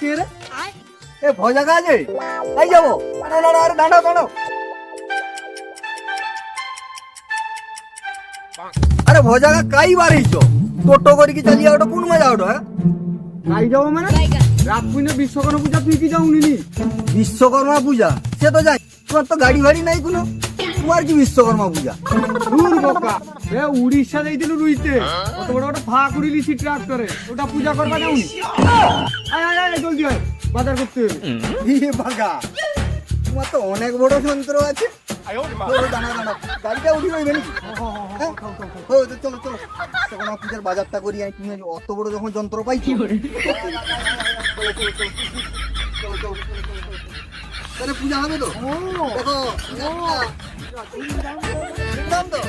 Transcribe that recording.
কে রে? এ ভজা কাজে তাই যাবো। আরে দাঁড়াও দাঁড়াও। আরে ভজা কাই বাড়িছ টোটো করে কি চালিয়ে ওটা কোন মজা ওটা? হ্যাঁ কাই যাবো মানে রাত পুনে বিশ্বকর্মা পূজা তুই কি যাও নিনি? বিশ্বকর্মা পূজা সে তো যাই, তোমার তো গাড়ি ভাড়ি নাই কোনো, তোমার কি বিশ্বকর্মা পূজা? দূর বোকা, এ উড়িষ্যা যাইছিল রুইতে, কত বড় একটা ফাঁক উড়িলিছি ট্রাক্টরে, ওটা পূজা করবা যাওনি? আয় আয় আয় জলদি আয়, বাজার করতে হবে। বাগা তোমার তো অনেক বড় যন্ত্র আছে। দাঁড়াও গাড়িটা উঠি রইবে নাকি? হ্যাঁ? চলো চলো তখন পূজার বাজারটা করি। আমি তুমি অত বড় যখন যন্ত্র পাইছি তাহলে পূজা হবে তো। দেখো দেখলাম তো